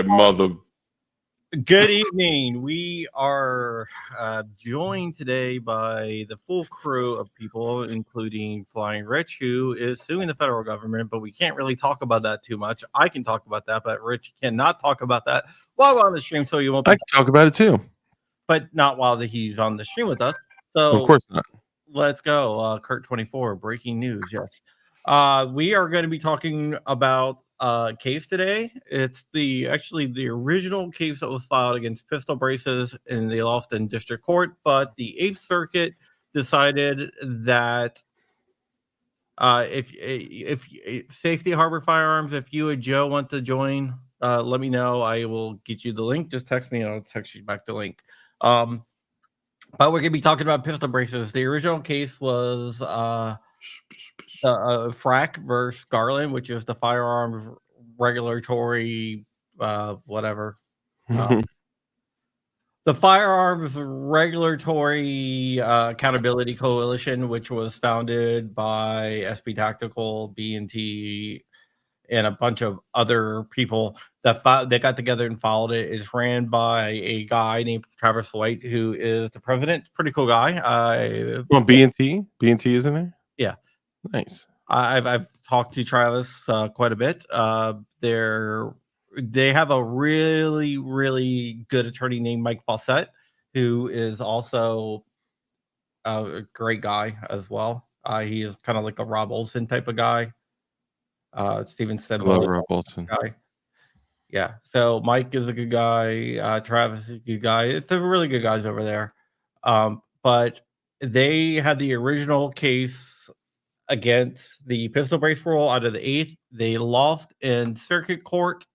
Mother. Good evening. We are joined today by the full crew of people, including Flying Rich, who is suing the federal government, but we can't really talk about that too much. I can talk about that, but Rich cannot talk about that while we're on the stream, so you won't. I can talk about it too, but not while he's on the stream with us. So of course not. Let's go. Kurt 24, breaking news. Yes. We are going to be talking about case today. It's the original case that was filed against Pistol Braces, and they lost in district court. But the 8th Circuit decided that if Safety Harbor Firearms, if you and Joe want to join, let me know. I will get you the link. Just text me, and I'll text you back the link. But we're going to be talking about Pistol Braces. The original case was Frack versus Garland, which is the firearms regulatory whatever. The Firearms Regulatory Accountability Coalition, which was founded by SB Tactical, B&T, and a bunch of other people that got together and followed it, is ran by a guy named Travis White, who is the president. Pretty cool guy. Well, B&T isn't there? Yeah. Nice. I've talked to Travis quite a bit. They have a really, really good attorney named Mike Fawcett, who is also a great guy as well. He is kind of like a Rob Olson type of guy. Steven said, Rob Olson guy. Yeah. So Mike is a good guy. Travis is a good guy. They're really good guys over there. But they had the original case against the pistol brace rule out of the 8th. They lost in circuit court,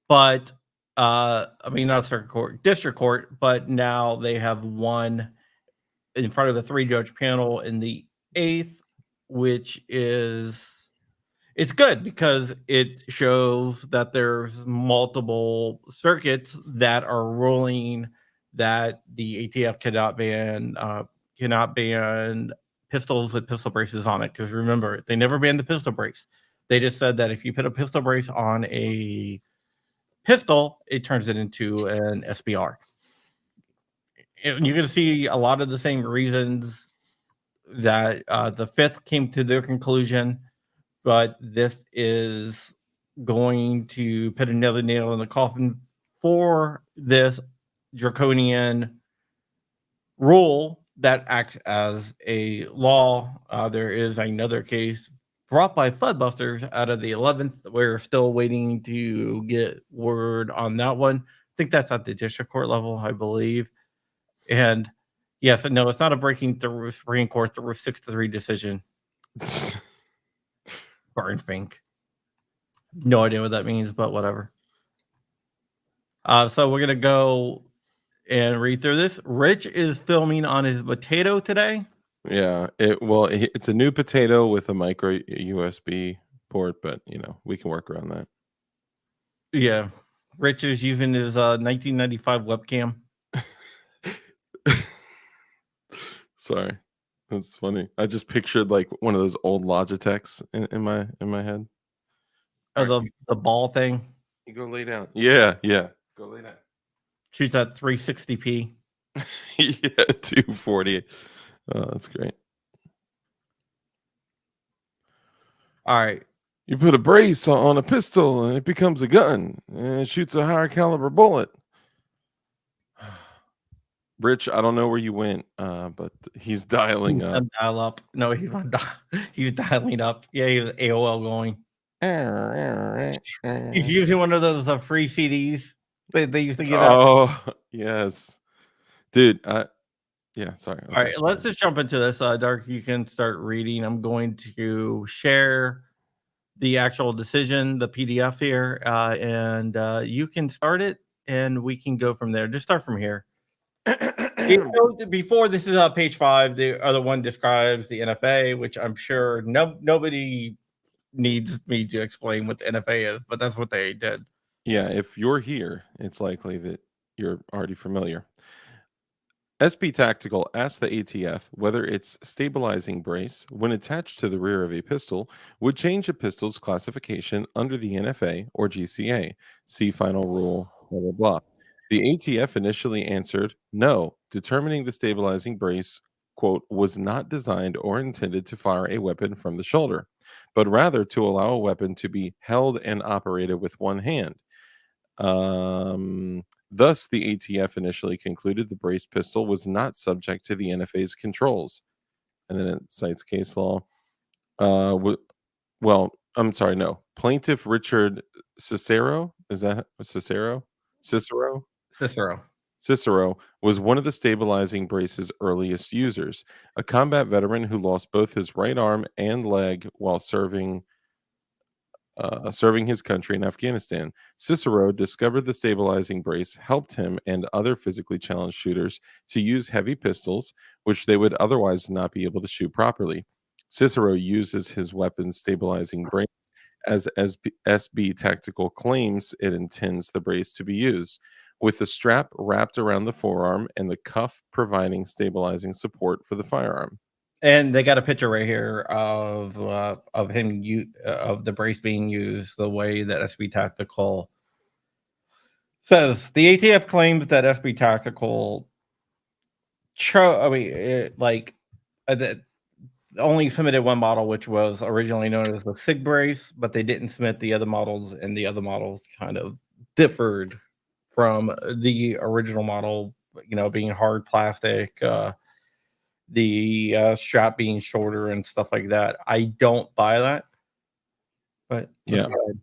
but not circuit court, district court. But now they have won in front of a 3-judge panel in the 8th, which is. It's good because it shows that there's multiple circuits that are ruling that the ATF cannot ban pistols with pistol braces on it. Because remember, they never banned the pistol brace. They just said that if you put a pistol brace on a pistol, it turns it into an SBR. And you're going to see a lot of the same reasons that the 5th came to their conclusion. But this is going to put another nail in the coffin for this draconian rule that acts as a law. There is another case brought by Floodbusters out of the 11th. We're still waiting to get word on that one. I think that's at the district court level, I believe. And yes, no, it's not a breaking through Supreme Court. There was 6-3 decision. Burn Fink. No idea what that means, but whatever. So we're gonna go and read through this. Rich is filming on his potato today. Yeah, it's a new potato with a micro USB port, but we can work around that. Yeah, Rich is using his 1995 webcam. Sorry. That's funny. I just pictured like one of those old Logitechs in my head. Oh, the ball thing. You go lay down. Yeah. Go lay down. Shoots at 360p. Yeah, 240. Oh, that's great. All right. You put a brace on a pistol and it becomes a gun and it shoots a higher caliber bullet. Rich, I don't know where you went, but he's dialing He's up. on dial up. No, he's on he's dialing up. Yeah, he was AOL going. He's using one of those free CDs they used to give out. Oh, yes. Dude, yeah, sorry. All Okay. right, let's just jump into this. Dark, you can start reading. I'm going to share the actual decision, the PDF here, and you can start it, and we can go from there. Just start from here. Before this is page 5. The other one describes the NFA, which I'm sure nobody needs me to explain what the NFA is, but that's what they did. Yeah, if you're here, it's likely that you're already familiar. SP Tactical asked the ATF whether its stabilizing brace, when attached to the rear of a pistol, would change a pistol's classification under the NFA or GCA. See final rule, blah, blah, blah. The ATF initially answered no, determining the stabilizing brace, quote, was not designed or intended to fire a weapon from the shoulder, but rather to allow a weapon to be held and operated with one hand. Thus, the ATF initially concluded the brace pistol was not subject to the NFA's controls. And then it cites case law. Well, I'm sorry, no. Plaintiff Richard Cicero, is that Cicero? Cicero? Cicero. Cicero was one of the stabilizing brace's earliest users, a combat veteran who lost both his right arm and leg while serving his country in Afghanistan. Cicero discovered the stabilizing brace helped him and other physically challenged shooters to use heavy pistols, which they would otherwise not be able to shoot properly. Cicero uses his weapon's stabilizing brace as SB Tactical claims it intends the brace to be used, with the strap wrapped around the forearm and the cuff providing stabilizing support for the firearm. And they got a picture right here of him of the brace being used the way that SB Tactical says. The ATF claims that SB Tactical that only submitted one model, which was originally known as the SIG brace, but they didn't submit the other models, and the other models kind of differed from the original model, being hard plastic, the strap being shorter and stuff like that. I don't buy that, but let's Yeah. go ahead.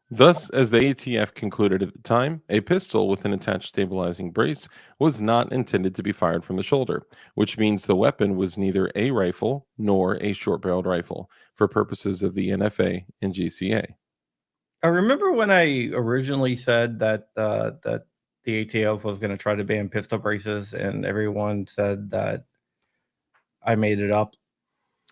Thus, as the ATF concluded at the time, a pistol with an attached stabilizing brace was not intended to be fired from the shoulder, which means the weapon was neither a rifle nor a short barreled rifle for purposes of the NFA and GCA. I remember when I originally said that the ATF was going to try to ban pistol braces, and everyone said that I made it up,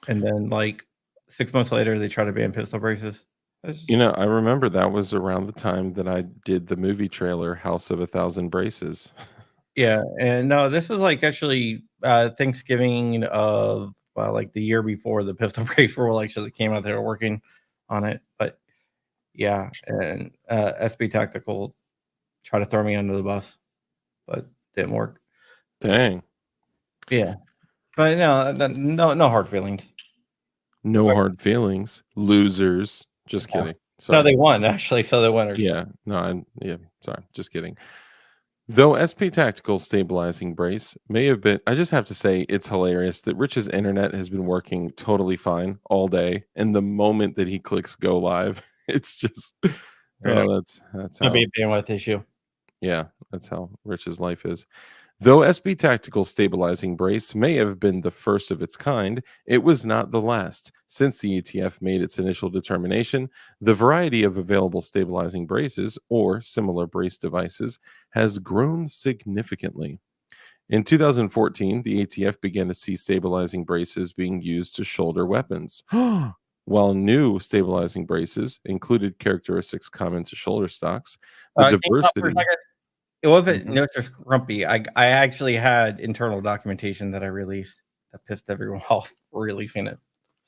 and then like 6 months later, they tried to ban pistol braces. That's- I remember that was around the time that I did the movie trailer House of a Thousand Braces. Yeah, and no, this is like actually Thanksgiving of like the year before the pistol brace rule actually came out. They were working on it, but yeah, and SB Tactical tried to throw me under the bus, but didn't work. Dang. Yeah, but no, no hard feelings. No hard feelings. Losers. Just Yeah. kidding. No, Sorry. they won actually, so they're winners. Yeah. No, yeah, sorry. Just kidding. Though SP Tactical's stabilizing brace may have been, I just have to say it's hilarious that Rich's internet has been working totally fine all day, and the moment that he clicks go live, it's just, Yeah, that's gonna be how, a bandwidth issue. yeah, that's how Rich's life is. Though SB Tactical's stabilizing brace may have been the first of its kind, it was not the last. Since the ETF made its initial determination, the variety of available stabilizing braces or similar brace devices has grown significantly. In 2014, the ATF began to see stabilizing braces being used to shoulder weapons. While new stabilizing braces included characteristics common to shoulder stocks, the Can you stop for a diversity. second? It wasn't Mhm. Mr. Scrumpy. I actually had internal documentation that I released that pissed everyone off for releasing it.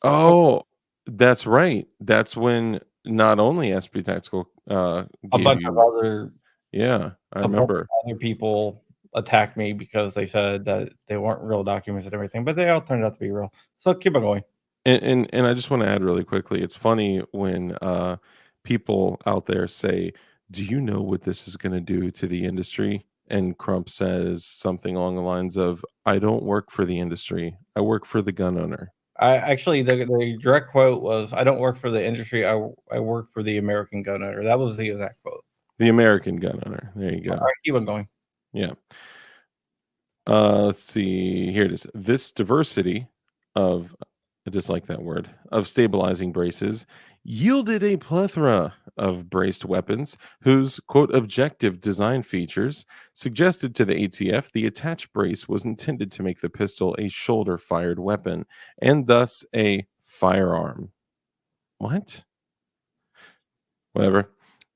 Oh, that's right. That's when not only SP Tactical, A gave bunch of you. other Yeah, I a bunch remember. of other people attacked me because they said that they weren't real documents and everything, but they all turned out to be real. So keep on going. And I just want to add really quickly. It's funny when people out there say, "Do you know what this is going to do to the industry?" And Crump says something along the lines of, "I don't work for the industry. I work for the gun owner." I actually the direct quote was, "I don't work for the industry. I work for the American gun owner." That was the exact quote. The American gun owner. There you All go. right, keep on going. Yeah. Let's see. Here it is. This diversity of, I just like that word, of stabilizing braces yielded a plethora of braced weapons whose, quote, objective design features suggested to the ATF the attached brace was intended to make the pistol a shoulder fired weapon and thus a firearm. What? Whatever.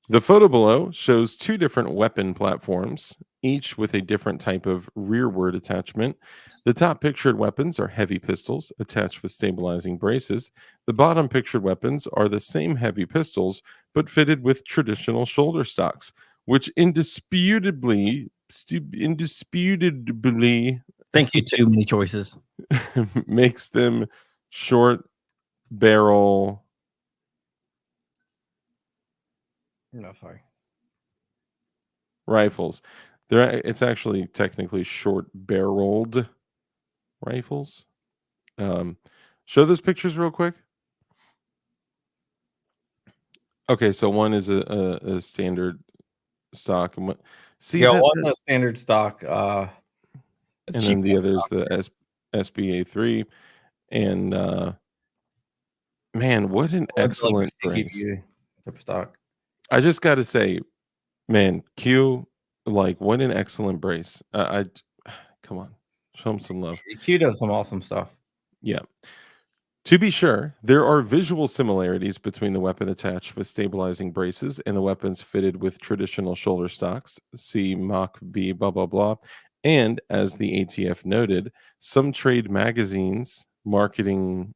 The photo below shows two different weapon platforms, each with a different type of rearward attachment. The top pictured weapons are heavy pistols attached with stabilizing braces. The bottom pictured weapons are the same heavy pistols, but fitted with traditional shoulder stocks, which indisputably Thank you. Too many choices. makes them short barrel. No, sorry. Rifles. It's actually technically short-barreled rifles. Um, show those pictures real quick. Okay, so one is a standard stock, and see Yeah, that, one the standard stock. and then the Cheapest other is stock. the SBA3, and man, what an Or like excellent a brace! CQB type stock. I just got to say, man, Q, like what an excellent brace. Come on, show him some love. Q does some awesome stuff. Yeah. To be sure, there are visual similarities between the weapon attached with stabilizing braces and the weapons fitted with traditional shoulder stocks. See Mach B, blah, blah, blah. And as the ATF noted, some trade magazines marketing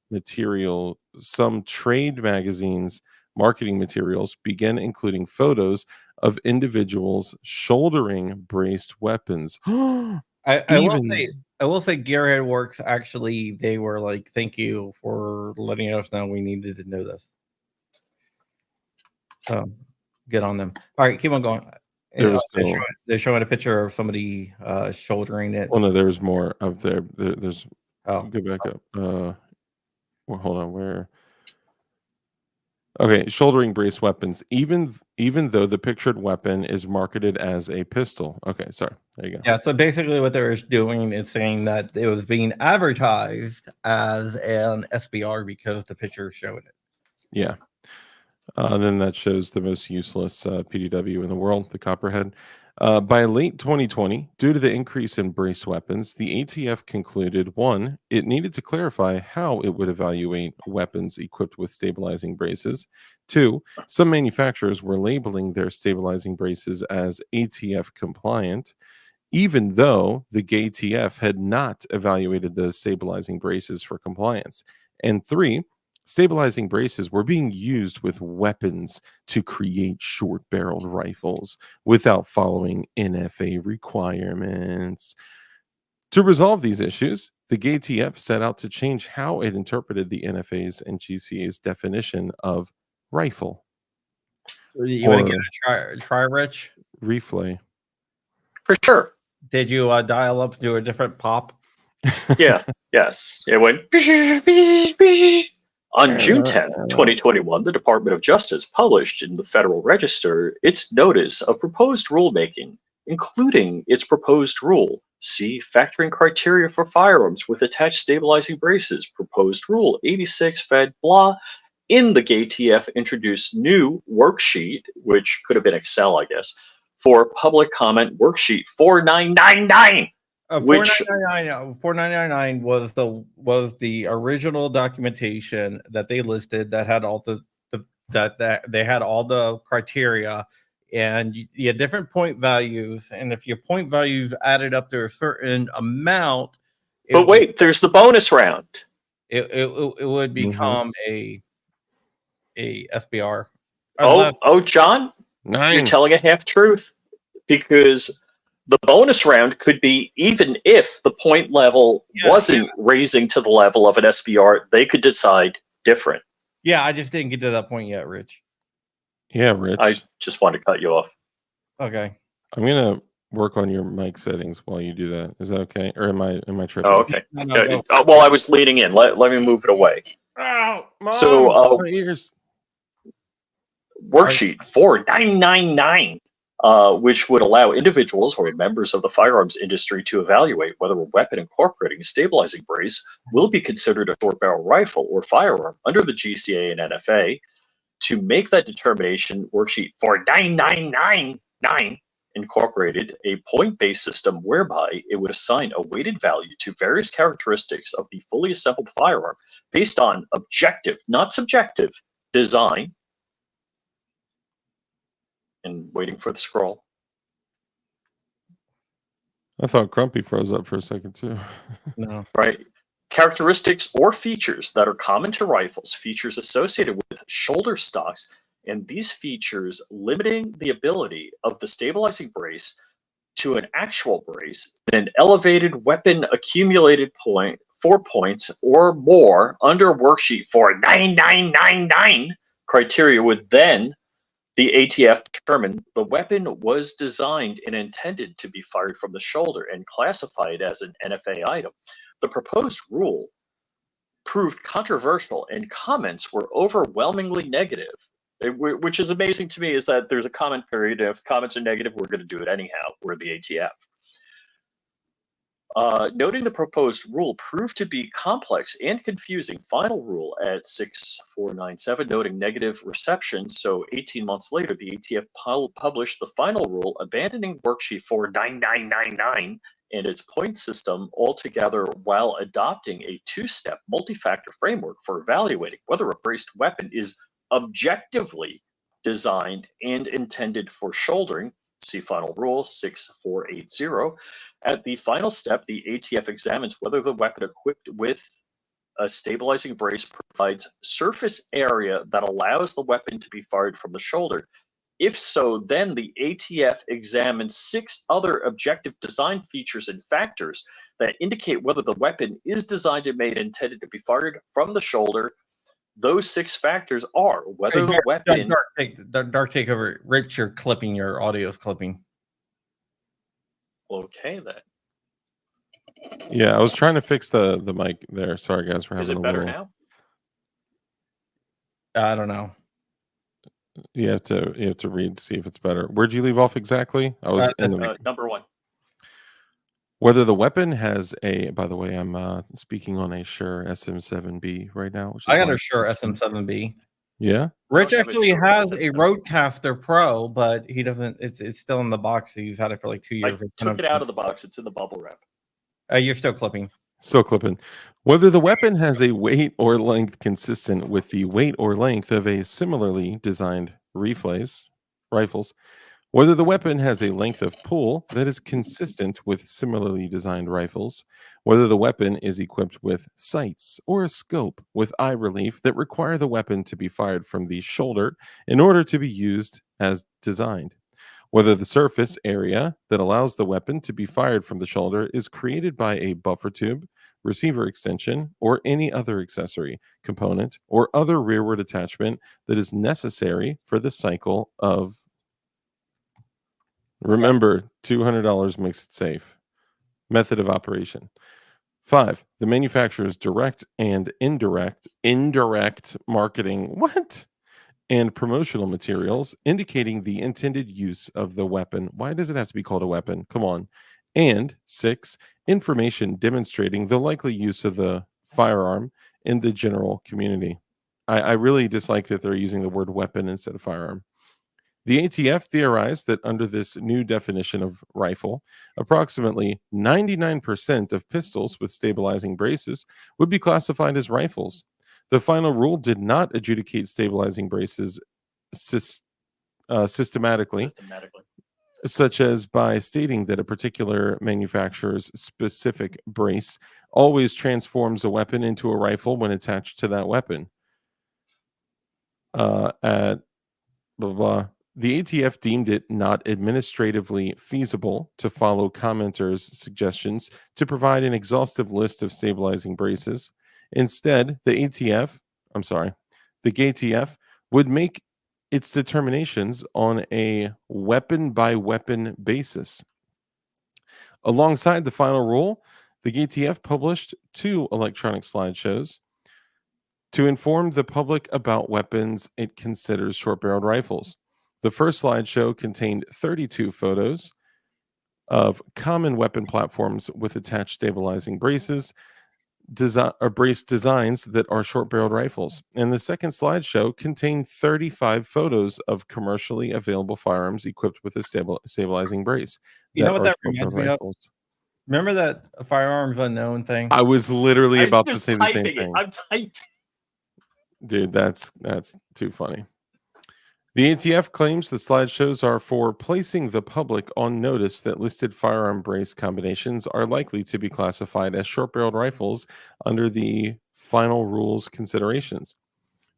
materials begin including photos of individuals shouldering braced weapons. I will say Even I will say Gearhead Works actually they were like, thank you for letting us know we needed to know this. So good on them. All right, keep on going. there was no. They're showing a picture of somebody shouldering it. Oh no, there's more up there. There's Oh, go back up. Well, hold on. Where? Okay, shouldering brace weapons. Even though the pictured weapon is marketed as a pistol. Okay, sorry. There you go. yeah. So basically, what they're doing is saying that it was being advertised as an SBR because the picture showed it. Yeah. Then that shows the most useless PDW in the world, the Copperhead. By late 2020, due to the increase in brace weapons, the ATF concluded one, it needed to clarify how it would evaluate weapons equipped with stabilizing braces. Two, some manufacturers were labeling their stabilizing braces as ATF compliant, even though the ATF had not evaluated those stabilizing braces for compliance. And three, stabilizing braces were being used with weapons to create short barreled rifles without following NFA requirements. To resolve these issues, the ATF set out to change how it interpreted the NFA's and GCA's definition of rifle You want to or get a try, Rich? reflay. For sure. Did you dial up to a different pop? Yeah. Yes. It went. On June 10th, 2021, the Department of Justice published in the Federal Register its notice of proposed rulemaking, including its proposed rule. See factoring criteria for firearms with attached stabilizing braces. Proposed rule 86 Fed blah. In the ATF introduced new worksheet, which could have been Excel, I guess, for public comment worksheet 4999. Which 4999 was the original documentation that they listed that had all that they had all the criteria, and you had different point values, and if your point values added up to a certain amount, but wait, there's the bonus round. It would become a SBR. Oh, John, 9. you're telling a half truth, because The bonus round could be even if the point level wasn't raising to the level of an SBR, they could decide different. Yeah, I just didn't get to that point yet, Rich. Yeah, Rich. I just wanted to cut you off. Okay. I'm gonna work on your mic settings while you do that. Is that okay? Or am I tripping? Oh, okay. No. Well, I was leaning in. Let me move it away. Ow, Mom, So, my ears. Worksheet 4999, which would allow individuals or members of the firearms industry to evaluate whether a weapon incorporating a stabilizing brace will be considered a short barrel rifle or firearm under the GCA and NFA. To make that determination, Worksheet 4999 incorporated a point-based system whereby it would assign a weighted value to various characteristics of the fully assembled firearm based on objective, not subjective, design. And waiting for the scroll. I thought Crumpy froze up for a second too. No. Right. Characteristics or features that are common to rifles, features associated with shoulder stocks, and these features limiting the ability of the stabilizing brace to an actual brace in an elevated weapon accumulated point 4 points or more under Worksheet 4999 criteria would then the ATF determined the weapon was designed and intended to be fired from the shoulder and classified as an NFA item. The proposed rule proved controversial and comments were overwhelmingly negative, which is amazing to me, is that there's a comment period. If comments are negative, we're going to do it anyhow. We're the ATF. Noting the proposed rule proved to be complex and confusing, final rule at 6497 noting negative reception. So 18 months later, the ATF published the final rule abandoning Worksheet 4999 and its point system altogether while adopting a two-step multi-factor framework for evaluating whether a braced weapon is objectively designed and intended for shouldering. See final rule 6480. At the final step, the ATF examines whether the weapon equipped with a stabilizing brace provides surface area that allows the weapon to be fired from the shoulder. If so, then the ATF examines 6 other objective design features and factors that indicate whether the weapon is designed and made intended to be fired from the shoulder. Those 6 factors are whether the weapon... Dark takeover. Rich, you're clipping. Your audio is clipping. Okay, then. Yeah, I was trying to fix the mic there. Sorry, guys, for having Is it better now? I don't know. You have to read to see if it's better. Where'd you leave off exactly? I was in the number 1. Whether the weapon has a. By the way, I'm speaking on a Shure SM7B right now. Which is I got a Shure SM7B. Yeah. Rich actually has a Roadcaster Pro, but he doesn't. It's still in the box. He's had it for like 2 years. I took it out of the box. It's in the bubble wrap. You're still clipping. Still clipping. Whether the weapon has a weight or length consistent with the weight or length of a similarly designed rifles. Whether the weapon has a length of pull that is consistent with similarly designed rifles. Whether the weapon is equipped with sights or a scope with eye relief that require the weapon to be fired from the shoulder in order to be used as designed. Whether the surface area that allows the weapon to be fired from the shoulder is created by a buffer tube, receiver extension, or any other accessory, component, or other rearward attachment that is necessary for the cycle of... Remember, $200 makes it safe. Method of operation. 5, the manufacturer's direct and indirect marketing. What? And promotional materials indicating the intended use of the weapon. Why does it have to be called a weapon? Come on. And 6, information demonstrating the likely use of the firearm in the general community. I really dislike that they're using the word weapon instead of firearm. The ATF theorized that under this new definition of rifle, approximately 99% of pistols with stabilizing braces would be classified as rifles. The final rule did not adjudicate stabilizing braces systematically, such as by stating that a particular manufacturer's specific brace always transforms a weapon into a rifle when attached to that weapon. At blah, blah, blah. The ATF deemed it not administratively feasible to follow commenters' suggestions to provide an exhaustive list of stabilizing braces. Instead, the GATF would make its determinations on a weapon by weapon basis. Alongside the final rule, the GATF published 2 electronic slideshows to inform the public about weapons it considers short barreled rifles. The first slideshow contained 32 photos of common weapon platforms with attached stabilizing braces, brace designs that are short barreled rifles. And the second slideshow contained 35 photos of commercially available firearms equipped with a stabilizing brace You know that what are that short reminds barreled me of? rifles. Remember that Firearms Unknown thing? I was literally I'm about to just say the same typing it. thing. I'm typing. Dude, that's too funny. The ATF claims the slideshows are for placing the public on notice that listed firearm brace combinations are likely to be classified as short-barreled rifles under the final rules considerations.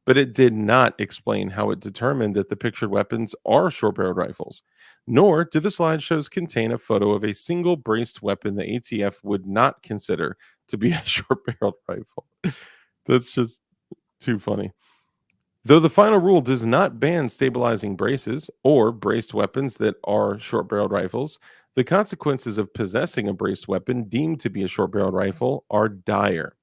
But it did not explain how it determined that the pictured weapons are short-barreled rifles, nor do the slideshows contain a photo of a single braced weapon the ATF would not consider to be a short-barreled rifle. That's just too funny. Though the final rule does not ban stabilizing braces or braced weapons that are short barreled rifles, the consequences of possessing a braced weapon deemed to be a short barreled rifle are dire.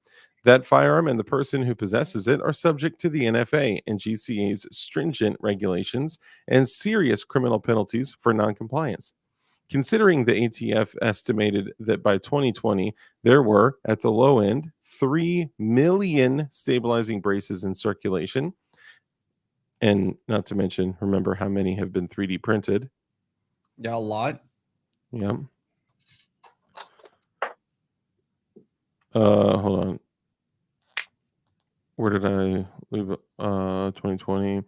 That firearm and the person who possesses it are subject to the NFA and GCA's stringent regulations and serious criminal penalties for noncompliance. Considering the ATF estimated that by 2020 there were, at the low end, 3 million stabilizing braces in circulation, and not to mention, remember how many have been 3D printed. Yeah, a lot. Yep. Hold on. Where did I leave it? 2020.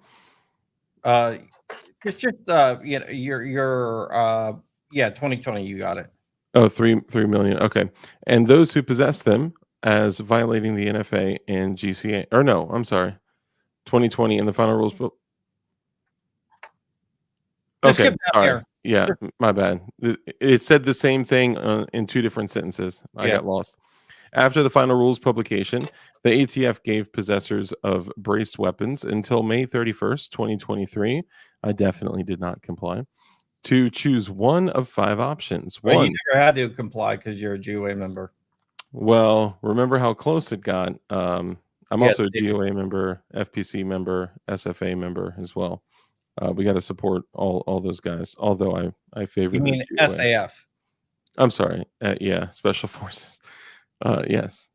It's just you know, your 2020. You got it. Oh, 3 million. Okay. And those who possess them as violating the NFA and GCA. Or no, I'm sorry. 2020 in the final rules book. Just Okay, skip down sorry. here. Yeah, my bad. It said the same thing in 2 different sentences. I Yeah. got lost. After the final rules publication, the ATF gave possessors of braced weapons until May 31st, 2023. I definitely did not comply. To choose one of 5 options. Well, you One, never had to comply because you're a GOA member. well, remember how close it got. I'm Yeah, also a dude. GOA member, FPC member, SFA member as well. We got to support all those guys. Although I favor You the mean GOA. SAF? I'm sorry. Yeah, Special Forces. Yes.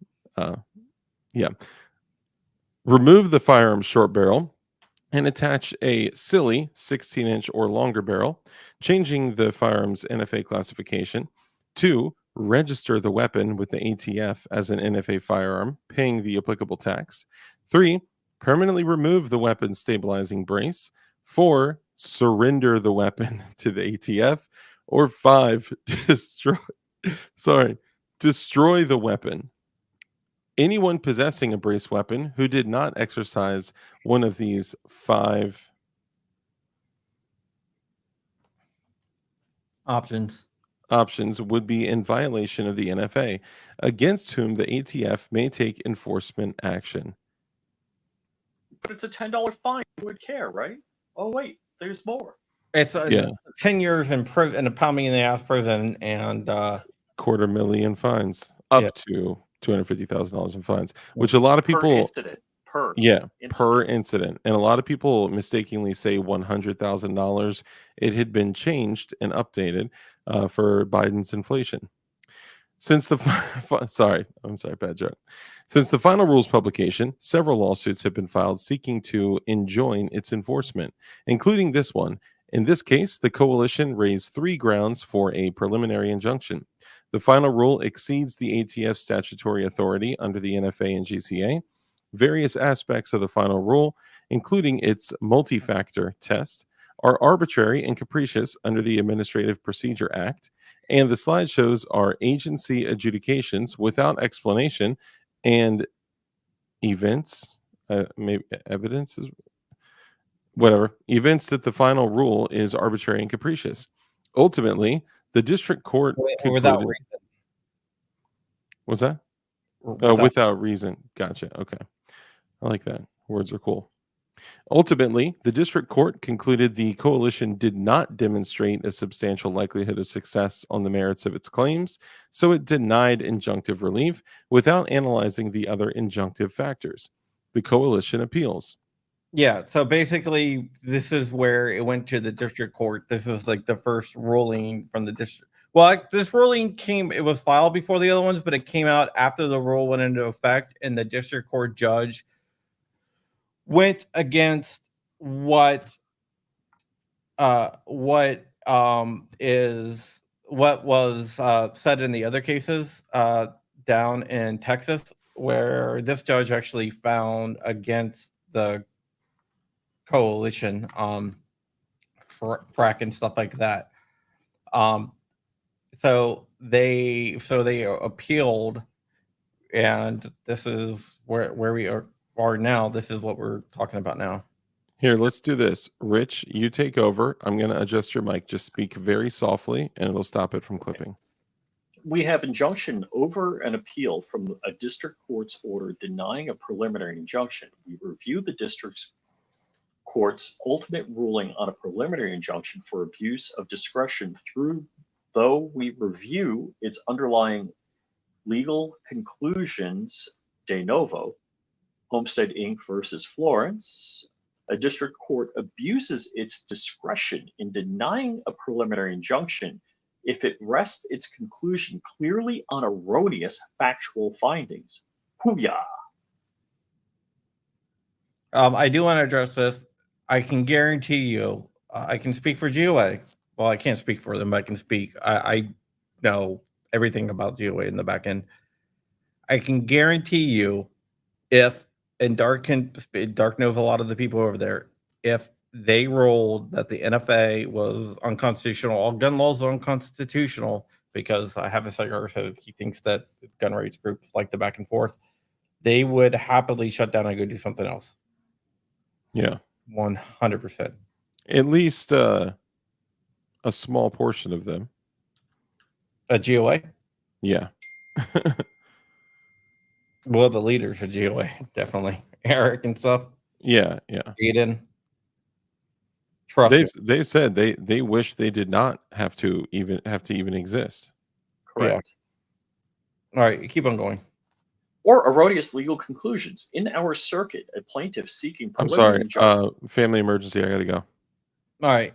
Yeah. Remove the firearm's short barrel and attach a silly 16-inch or longer barrel, changing the firearm's NFA classification. 2, register the weapon with the ATF as an NFA firearm, paying the applicable tax. 3, permanently remove the weapon's stabilizing brace. 4, surrender the weapon to the ATF. Or 5, destroy the weapon. Anyone possessing a brace weapon who did not exercise one of these 5 Options. options would be in violation of the NFA, against whom the ATF may take enforcement action. But it's a $10 fine. Who would care, right? Oh wait, there's more. It's Yeah. 10 years in prison and a pounding in the ass prison and $250,000 fines, Yeah. up to $250,000 in fines, which a lot of Per people incident. Per per incident, and a lot of people mistakenly say $100,000. It had been changed and updated for Biden's inflation. Since the bad joke. Since the final rules publication, several lawsuits have been filed seeking to enjoin its enforcement, including this one. In this case, the coalition raised 3 grounds for a preliminary injunction. The final rule exceeds the ATF statutory authority under the NFA and GCA. Various aspects of the final rule, including its multi-factor test, are arbitrary and capricious under the Administrative Procedure Act, and the slideshows are agency adjudications without explanation and maybe evidence is whatever, evinced that the final rule is arbitrary and capricious. Ultimately, the district court Without concluded. reason. What's that? Without, Without reason. Gotcha. Okay. I like that. Words are cool. Ultimately, the district court concluded the coalition did not demonstrate a substantial likelihood of success on the merits of its claims, so it denied injunctive relief without analyzing the other injunctive factors. The coalition appeals. yeah. So basically, this is where it went to the district court. This is like the first ruling from the district. Well, this ruling it was filed before the other ones, but it came out after the rule went into effect, and the district court judge went against what was said in the other cases down in Texas, where this judge actually found against the coalition frack and stuff like that. So they appealed, and this is where we are now. This is what we're talking about now. Here, let's do this. Rich, you take over. I'm going to adjust your mic. Just speak very softly, and it'll stop it from clipping. We have injunction over an appeal from a district court's order denying a preliminary injunction. We review the district court's ultimate ruling on a preliminary injunction for abuse of discretion though we review its underlying legal conclusions de novo. Homestead Inc. versus Florence. A district court abuses its discretion in denying a preliminary injunction if it rests its conclusion clearly on erroneous factual findings. Hooyah! I do want to address this. I can guarantee you, I can speak for GOA. Well, I can't speak for them, but I can speak. I know everything about GOA in the back end. I can guarantee you, and Dark knows a lot of the people over there, if they ruled that the NFA was unconstitutional, all gun laws are unconstitutional, because I have a cigar said he thinks that gun rights groups like the back and forth, they would happily shut down and go do something else. Yeah. 100%. At least a small portion of them. A GOA? Yeah. Well, the leaders of GOA, definitely. Eric and stuff. Yeah, yeah. Aiden. Trust me. They've said they wish they did not have to even exist. Correct. Yeah. All right, keep on going. Or erroneous legal conclusions. In our circuit, a plaintiff seeking I'm preliminary sorry. Family emergency. I got to go. All right.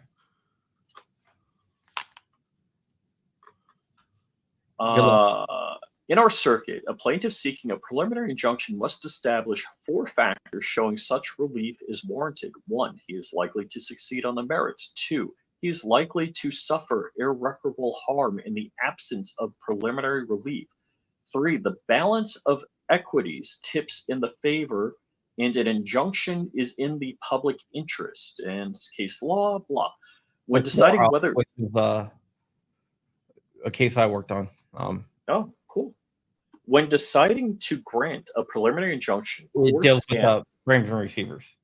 In our circuit, a plaintiff seeking a preliminary injunction must establish 4 factors showing such relief is warranted. 1, he is likely to succeed on the merits. 2, he is likely to suffer irreparable harm in the absence of preliminary relief. 3, the balance of equities tips in the favor and an injunction is in the public interest. And case law, blah. When deciding whether... Which is a case I worked on. Oh, cool. When deciding to grant a preliminary injunction, it deals with frames and receivers.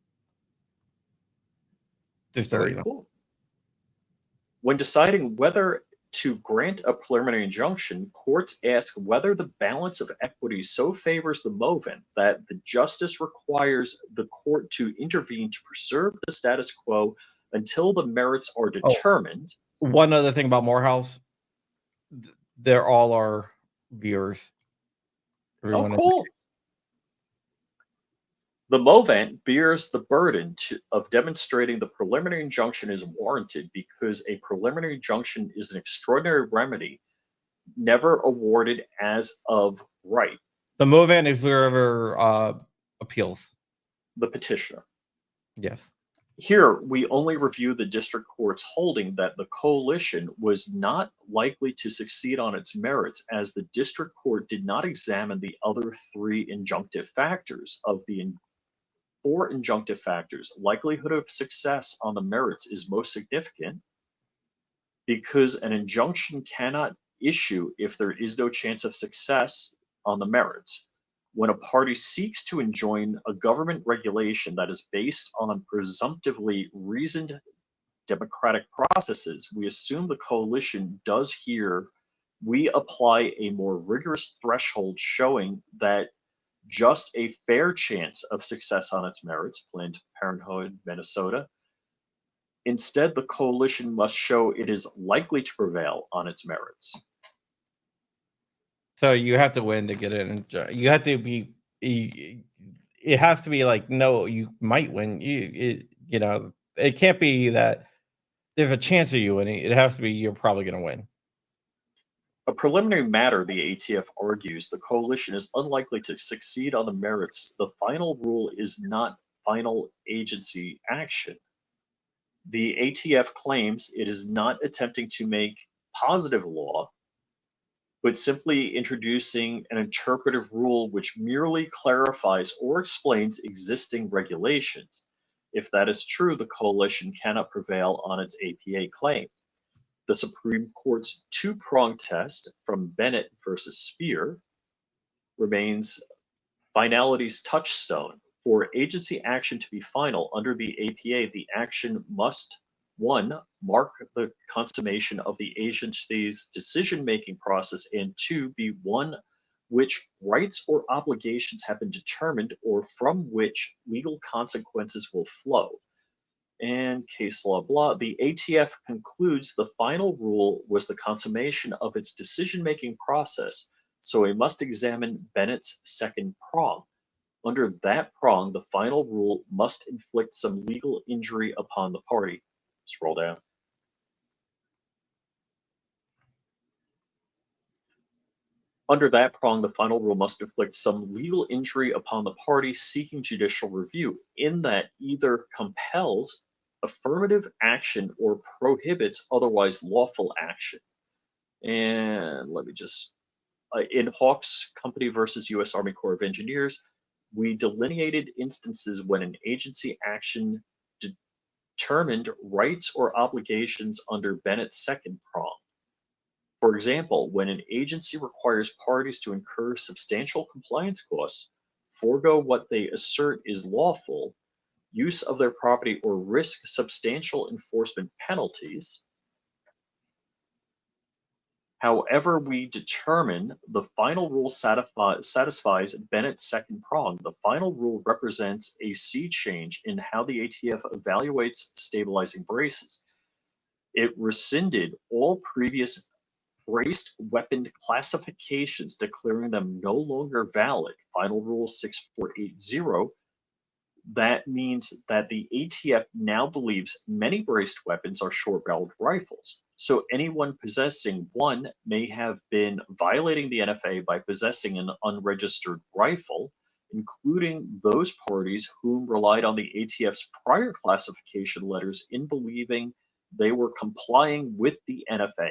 Just very cool. When deciding whether to grant a preliminary injunction, courts ask whether the balance of equities so favors the movement that the justice requires the court to intervene to preserve the status quo until the merits are determined. One other thing about Morehouse, they're all our viewers. Everyone cool. The movant bears the burden of demonstrating the preliminary injunction is warranted because a preliminary injunction is an extraordinary remedy never awarded as of right. The movant is whoever appeals. The petitioner. Yes. Here, we only review the district court's holding that the coalition was not likely to succeed on its merits, as the district court did not examine the other 3 injunctive factors. Of the 4 injunctive factors, likelihood of success on the merits is most significant because an injunction cannot issue if there is no chance of success on the merits. When a party seeks to enjoin a government regulation that is based on presumptively reasoned democratic processes, we assume the coalition does here. We apply a more rigorous threshold showing that just a fair chance of success on its merits, Planned Parenthood, Minnesota. Instead, the coalition must show it is likely to prevail on its merits. So you have to win to get in. You have to be. It has to be like, no, you might win. It can't be that there's a chance of you winning. It has to be you're probably going to win. A preliminary matter, the ATF argues, the coalition is unlikely to succeed on the merits. The final rule is not final agency action. The ATF claims it is not attempting to make positive law, but simply introducing an interpretive rule which merely clarifies or explains existing regulations. If that is true, the coalition cannot prevail on its APA claim. The Supreme Court's two-pronged test from Bennett versus Speer remains finality's touchstone. For agency action to be final under the APA, the action must, 1, mark the consummation of the agency's decision-making process, and 2, be one which rights or obligations have been determined or from which legal consequences will flow. And case law blah, the ATF concludes the final rule was the consummation of its decision-making process, so we must examine Bennett's second prong. Under that prong, the final rule must inflict some legal injury upon the party. Scroll down. Under that prong, the final rule must inflict some legal injury upon the party seeking judicial review, in that either compels affirmative action or prohibits otherwise lawful action. And let me just, in Hawks Company versus U.S. Army Corps of Engineers, we delineated instances when an agency action determined rights or obligations under Bennett's second prong. For example, when an agency requires parties to incur substantial compliance costs, forego what they assert is lawful, use of their property, or risk substantial enforcement penalties. However we determine the final rule satisfies Bennett's second prong, the final rule represents a sea change in how the ATF evaluates stabilizing braces. It rescinded all previous braced weapon classifications, declaring them no longer valid. Final Rule 6480. That means that the ATF now believes many braced weapons are short-barreled rifles. So anyone possessing one may have been violating the NFA by possessing an unregistered rifle, including those parties whom relied on the ATF's prior classification letters in believing they were complying with the NFA.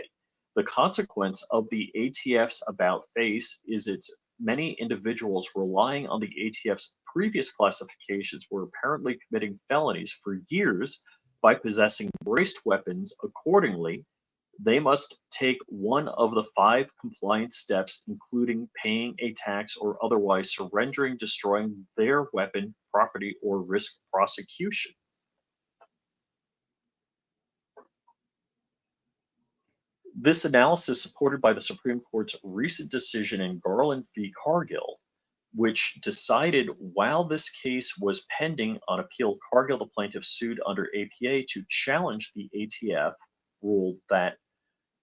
The consequence of the ATF's about face is its many individuals relying on the ATF's previous classifications were apparently committing felonies for years by possessing braced weapons. Accordingly, they must take one of the 5 compliance steps, including paying a tax or otherwise surrendering, destroying their weapon, property, or risk prosecution. This analysis supported by the Supreme Court's recent decision in Garland v. Cargill, which decided while this case was pending on appeal, Cargill, the plaintiff, sued under APA to challenge the ATF rule that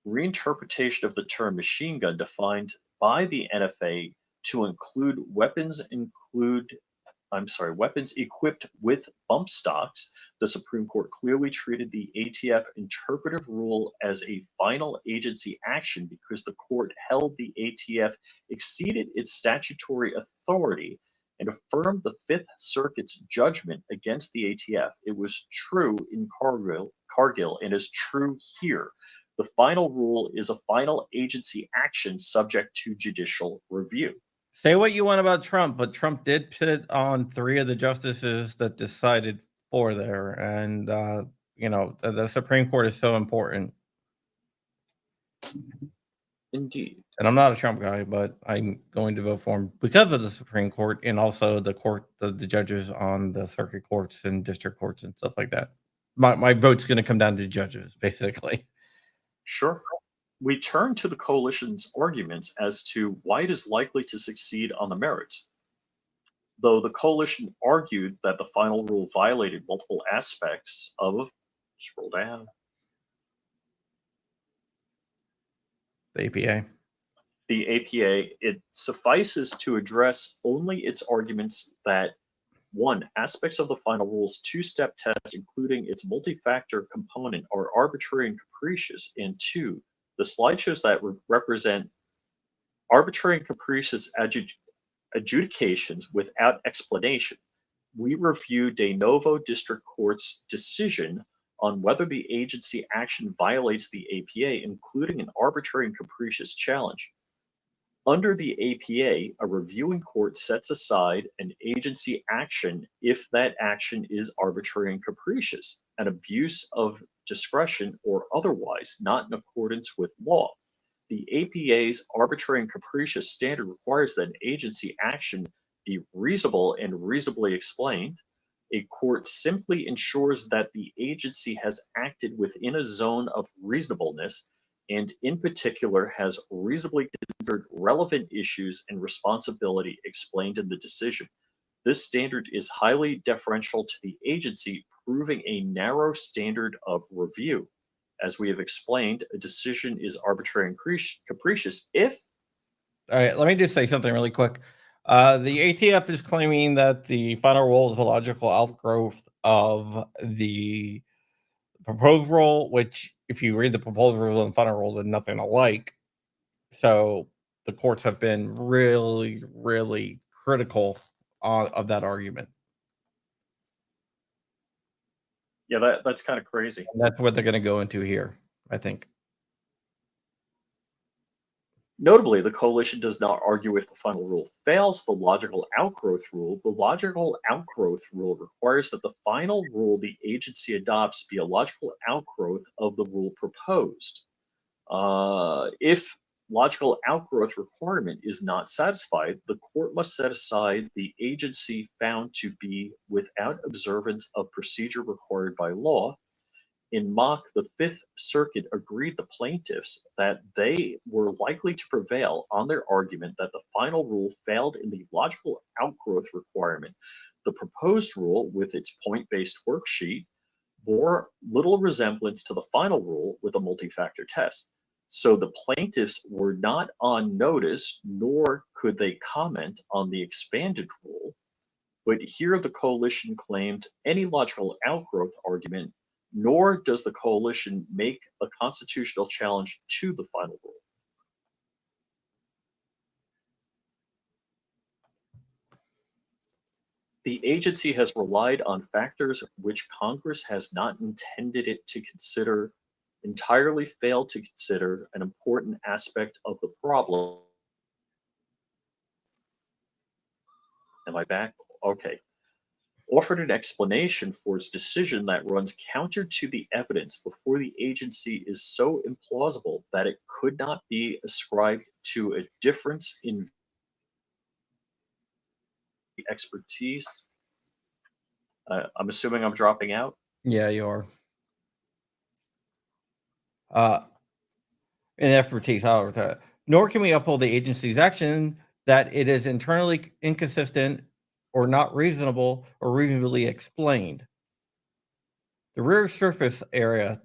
reinterpretation of the term machine gun defined by the NFA to include weapons equipped with bump stocks. The Supreme Court clearly treated the ATF interpretive rule as a final agency action because the court held the ATF exceeded its statutory authority and affirmed the Fifth Circuit's judgment against the ATF. It was true in Cargill and is true here. The final rule is a final agency action subject to judicial review. Say what you want about Trump, but Trump did put on 3 of the justices that decided for there. And, the Supreme Court is so important. Indeed. And I'm not a Trump guy, but I'm going to vote for him because of the Supreme Court and also the judges on the circuit courts and district courts and stuff like that. My vote's going to come down to judges, basically. Sure. We turn to the coalition's arguments as to why it is likely to succeed on the merits. Though the coalition argued that the final rule violated multiple aspects of, scroll down, The APA. The APA, it suffices to address only its arguments that 1. Aspects of the final rule's two-step test, including its multi-factor component, are arbitrary and capricious, and 2. The slideshows that represent arbitrary and capricious adjudications without explanation. We review de novo district court's decision on whether the agency action violates the APA, including an arbitrary and capricious challenge. Under the APA, a reviewing court sets aside an agency action if that action is arbitrary and capricious, an abuse of discretion, or otherwise not in accordance with law. The APA's arbitrary and capricious standard requires that an agency action be reasonable and reasonably explained. A court simply ensures that the agency has acted within a zone of reasonableness and in particular has reasonably considered relevant issues and responsibility explained in the decision. This standard is highly deferential to the agency, proving a narrow standard of review. As we have explained, a decision is arbitrary and capricious if... All right, let me just say something really quick. The ATF is claiming that the final rule is a logical outgrowth of the proposed rule, which if you read the proposed rule and final rule, they're nothing alike. So the courts have been really, really critical of that argument. Yeah, that's kind of crazy. And that's what they're going to go into here, I think. Notably, the coalition does not argue if the final rule fails the logical outgrowth rule. The logical outgrowth rule requires that the final rule the agency adopts be a logical outgrowth of the rule proposed. If logical outgrowth requirement is not satisfied, the court must set aside the agency found to be without observance of procedure required by law. In Mock, the Fifth Circuit agreed the plaintiffs that they were likely to prevail on their argument that the final rule failed in the logical outgrowth requirement. The proposed rule, with its point-based worksheet, bore little resemblance to the final rule with a multi-factor test. So the plaintiffs were not on notice, nor could they comment on the expanded rule. But here the coalition claimed any logical outgrowth argument, nor does the coalition make a constitutional challenge to the final rule. The agency has relied on factors which Congress has not intended it to consider, entirely failed to consider an important aspect of the problem. Am I back? Okay. Offered an explanation for its decision that runs counter to the evidence before the agency is so implausible that it could not be ascribed to a difference in expertise. I'm assuming I'm dropping out. Yeah, you are. In expertise, however, nor can we uphold the agency's action that it is internally inconsistent or not reasonable or reasonably explained. The rear surface area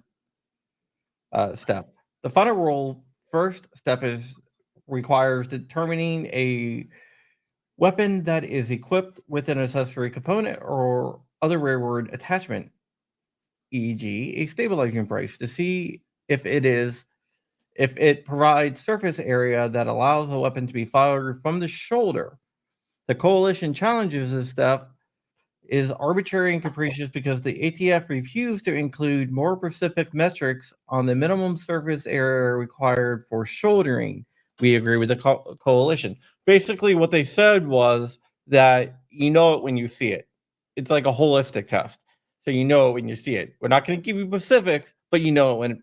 step. The final rule first step requires determining a weapon that is equipped with an accessory component or other rearward attachment, e.g. a stabilizing brace, to see if it provides surface area that allows the weapon to be fired from the shoulder. The coalition challenges this step is arbitrary and capricious because the ATF refused to include more specific metrics on the minimum surface area required for shouldering. We agree with the coalition. Basically, what they said was that you know it when you see it. It's like a holistic test. So you know it when you see it. We're not going to give you specifics, but you know it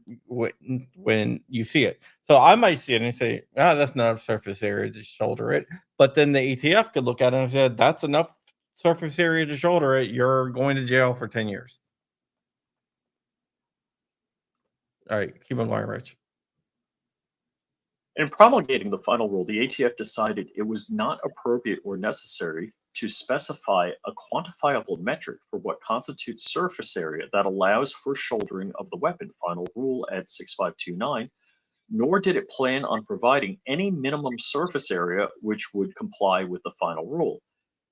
when you see it. So I might see it and say, that's not enough surface area to shoulder it. But then the ATF could look at it and say, that's enough surface area to shoulder it. You're going to jail for 10 years. All right, keep on going, Rich. In promulgating the final rule, the ATF decided it was not appropriate or necessary to specify a quantifiable metric for what constitutes surface area that allows for shouldering of the weapon. Final rule at 6529, nor did it plan on providing any minimum surface area which would comply with the final rule.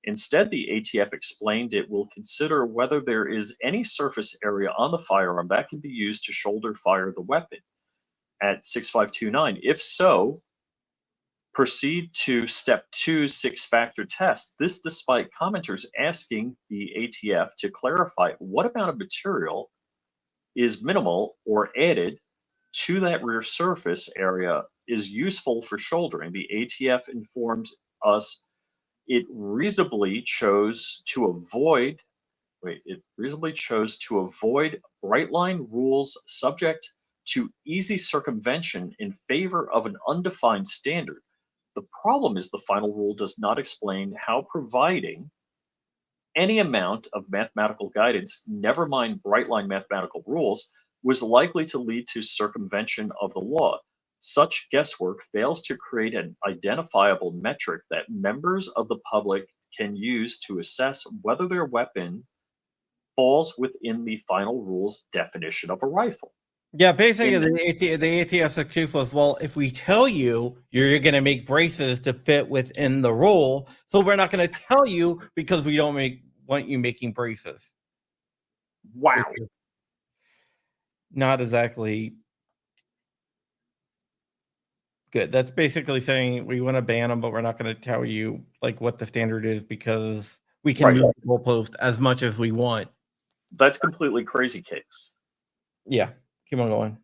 Instead, the ATF explained it will consider whether there is any surface area on the firearm that can be used to shoulder fire the weapon. At 6529, if so, proceed to step 2's 6-factor test. This despite commenters asking the ATF to clarify what amount of material is minimal or added to that rear surface area is useful for shouldering. The ATF informs us it reasonably chose to avoid bright line rules subject to easy circumvention in favor of an undefined standard. The problem is the final rule does not explain how providing any amount of mathematical guidance, never mind bright line mathematical rules, was likely to lead to circumvention of the law. Such guesswork fails to create an identifiable metric that members of the public can use to assess whether their weapon falls within the final rule's definition of a rifle. Yeah, basically the ATF's excuse was, well, if we tell you you're going to make braces to fit within the rule, so we're not going to tell you because we don't want you making braces. Wow. Not exactly good. That's basically saying we want to ban them, but we're not going to tell you like what the standard is because we can move the goalpost as much as we want. That's completely crazy case. Yeah, keep on going.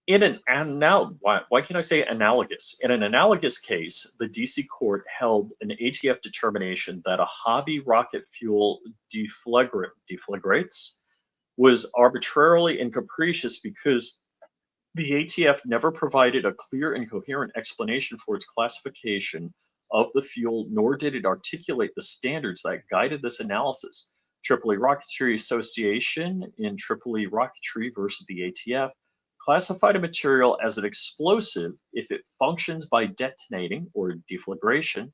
Why can't I say analogous? In an analogous case, the DC court held an ATF determination that a hobby rocket fuel deflagrates was arbitrarily and capricious because the ATF never provided a clear and coherent explanation for its classification of the fuel, nor did it articulate the standards that guided this analysis. Tripoli Rocketry Association in Tripoli Rocketry versus the ATF classified a material as an explosive if it functions by detonating or deflagration.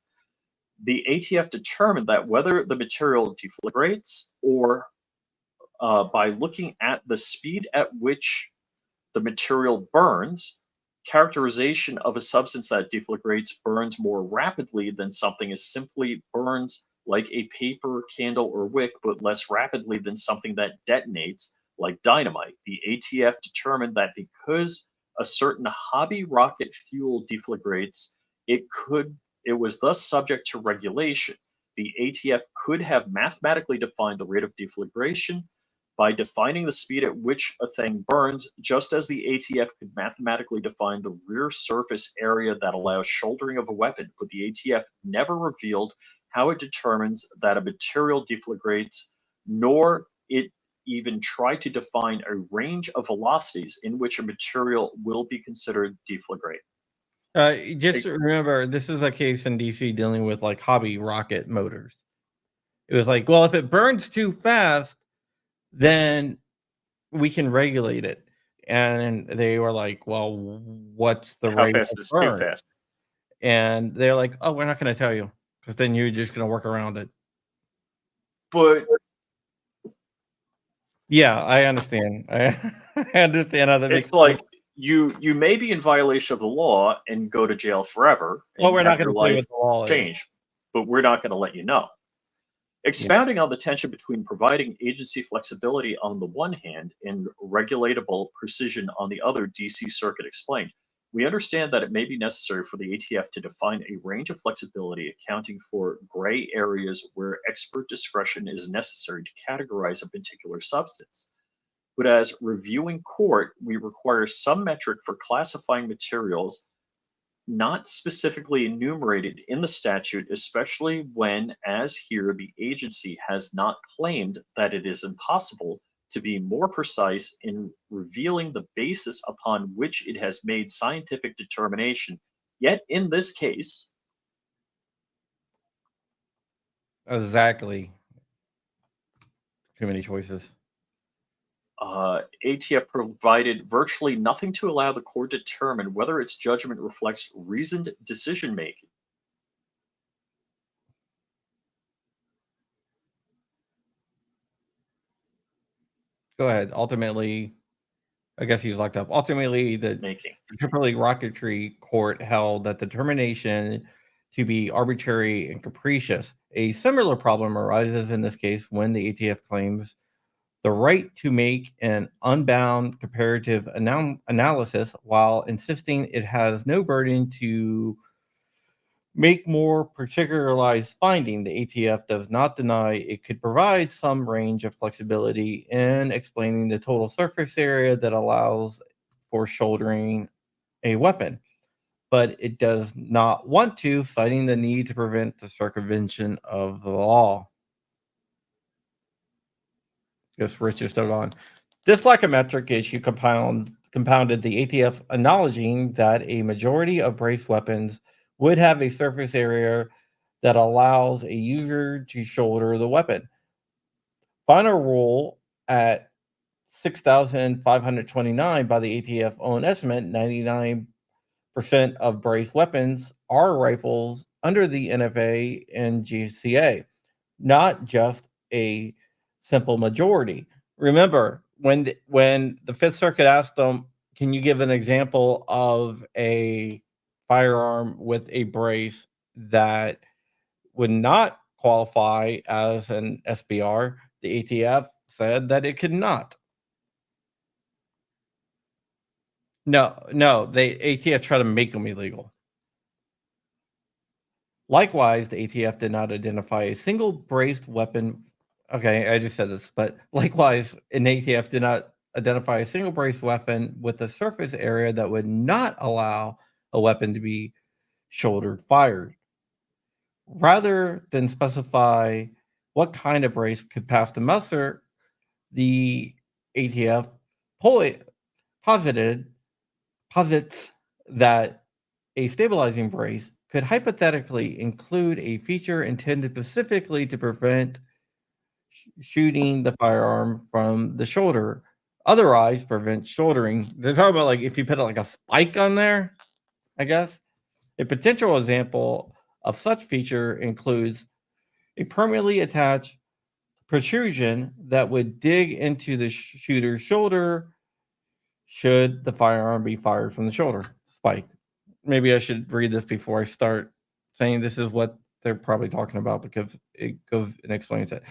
The ATF determined that whether the material deflagrates or by looking at the speed at which the material burns, characterization of a substance that deflagrates burns more rapidly than something as simply burns like a paper, candle, or wick, but less rapidly than something that detonates like dynamite. The ATF determined that because a certain hobby rocket fuel deflagrates, it was thus subject to regulation. The ATF could have mathematically defined the rate of deflagration by defining the speed at which a thing burns, just as the ATF could mathematically define the rear surface area that allows shouldering of a weapon, but the ATF never revealed how it determines that a material deflagrates, nor it even tried to define a range of velocities in which a material will be considered deflagrate. Just remember, this is a case in DC dealing with like hobby rocket motors. It was like, well, if it burns too fast, then we can regulate it. And they were like, well, what's the rate of burn? Too fast? And they're like, oh, we're not going to tell you because then you're just going to work around it. But yeah, I understand. I understand how that makes sense. Like you may be in violation of the law and go to jail forever. Well, we're not going to play with the law. But we're not going to let you know. Expounding on the tension between providing agency flexibility on the one hand and regulatable precision on the other, DC Circuit explained, we understand that it may be necessary for the ATF to define a range of flexibility accounting for gray areas where expert discretion is necessary to categorize a particular substance. But as reviewing court, we require some metric for classifying materials not specifically enumerated in the statute, especially when, as here, the agency has not claimed that it is impossible to be more precise in revealing the basis upon which it has made scientific determination. Yet in this case, Exactly. Too many choices. ATF provided virtually nothing to allow the court to determine whether its judgment reflects reasoned decision making. Go ahead. Ultimately, I guess he was locked up. Ultimately, the Making. Tripoli Rocketry Court held that the determination to be arbitrary and capricious. A similar problem arises in this case when the ATF claims the right to make an unbound comparative analysis while insisting it has no burden to make more particularized finding. The ATF does not deny it could provide some range of flexibility in explaining the total surface area that allows for shouldering a weapon, but it does not want to, citing the need to prevent the circumvention of the law. Just Richard still on. This psychometric issue compounded the ATF acknowledging that a majority of braced weapons would have a surface area that allows a user to shoulder the weapon. Final rule at 6,529 by the ATF own estimate, 99% of braced weapons are rifles under the NFA and GCA, not just a simple majority. Remember, when the Fifth Circuit asked them, "Can you give an example of a firearm with a brace that would not qualify as an SBR?" The ATF said that it could not. No, the ATF tried to make them illegal. Likewise, the ATF did not identify a single braced weapon. Okay, I just said this, but likewise, an ATF did not identify a single braced weapon with a surface area that would not allow a weapon to be shouldered fired. Rather than specify what kind of brace could pass the muster, the ATF posited posits that a stabilizing brace could hypothetically include a feature intended specifically to prevent shooting the firearm from the shoulder, otherwise prevent shouldering. They're talking about like if you put like a spike on there, I guess. A potential example of such feature includes a permanently attached protrusion that would dig into the shooter's shoulder should the firearm be fired from the shoulder. Spike. Maybe I should read this before I start saying this is what they're probably talking about because it goes and explains it.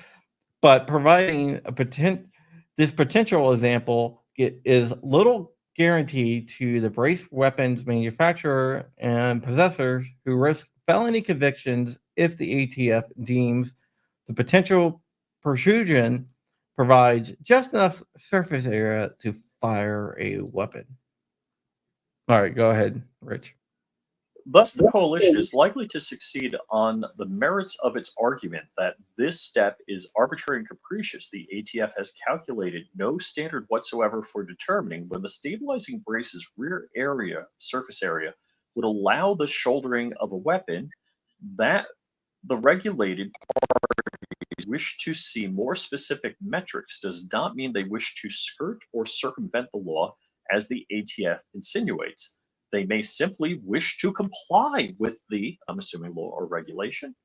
But providing this potential example is little guarantee to the brace weapons manufacturer and possessors who risk felony convictions if the ATF deems the potential protrusion provides just enough surface area to fire a weapon. All right, go ahead, Rich. Thus, the coalition is likely to succeed on the merits of its argument that this step is arbitrary and capricious. The ATF has calculated no standard whatsoever for determining when the stabilizing brace's rear area, surface area, would allow the shouldering of a weapon. That the regulated parties wish to see more specific metrics does not mean they wish to skirt or circumvent the law, as the ATF insinuates. They may simply wish to comply with the, I'm assuming, law or regulation,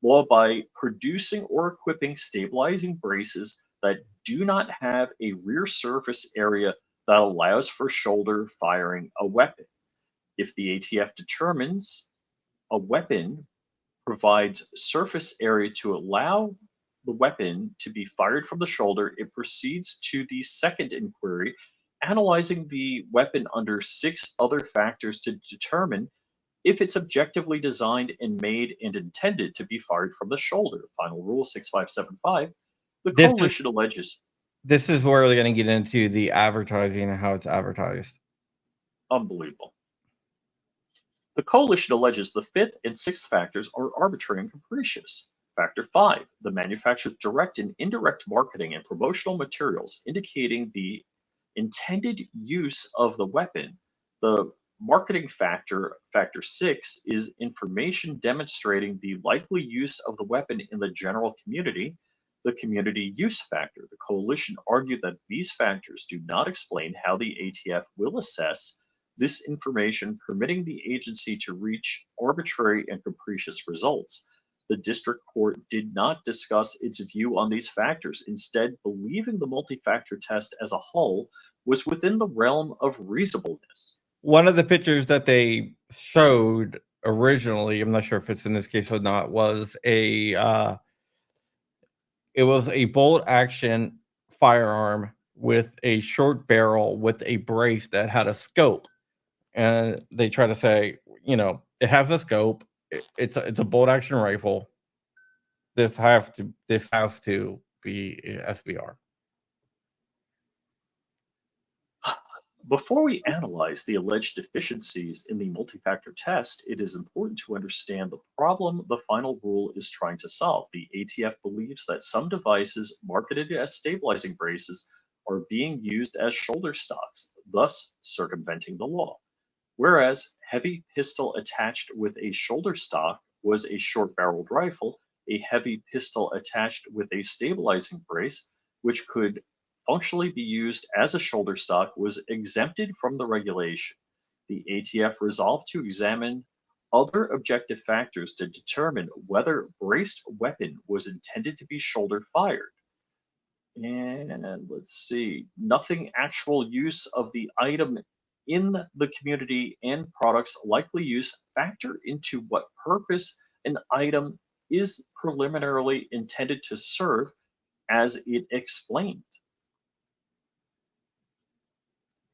law by producing or equipping stabilizing braces that do not have a rear surface area that allows for shoulder firing a weapon. If the ATF determines a weapon provides surface area to allow the weapon to be fired from the shoulder, it proceeds to the second inquiry, analyzing the weapon under 6 other factors to determine if it's objectively designed and made and intended to be fired from the shoulder. Final Rule 6575. The This is coalition alleges this is where we're going to get into the advertising and how it's advertised. unbelievable. The coalition alleges the 5th and 6th factors are arbitrary and capricious. Factor 5, the manufacturer's direct and indirect marketing and promotional materials indicating the intended use of the weapon. The marketing factor, factor 6, is information demonstrating the likely use of the weapon in the general community. The community use factor. The coalition argued that these factors do not explain how the ATF will assess this information, permitting the agency to reach arbitrary and capricious results. The district court did not discuss its view on these factors, instead, believing the multi factor test as a whole was within the realm of reasonableness. One of the pictures that they showed originally, I'm not sure if it's in this case or not, was it was a bolt action firearm with a short barrel with a brace that had a scope. And they try to say, it has a scope. It's a bolt action rifle. This has to be SBR. Before we analyze the alleged deficiencies in the multi-factor test, it is important to understand the problem the final rule is trying to solve. The ATF believes that some devices marketed as stabilizing braces are being used as shoulder stocks, thus circumventing the law. Whereas heavy pistol attached with a shoulder stock was a short-barreled rifle, a heavy pistol attached with a stabilizing brace, which could functionally be used as a shoulder stock, was exempted from the regulation. The ATF resolved to examine other objective factors to determine whether braced weapon was intended to be shoulder fired. And let's see, nothing actual use of the item in the community and products likely use factor into what purpose an item is preliminarily intended to serve, as it explained.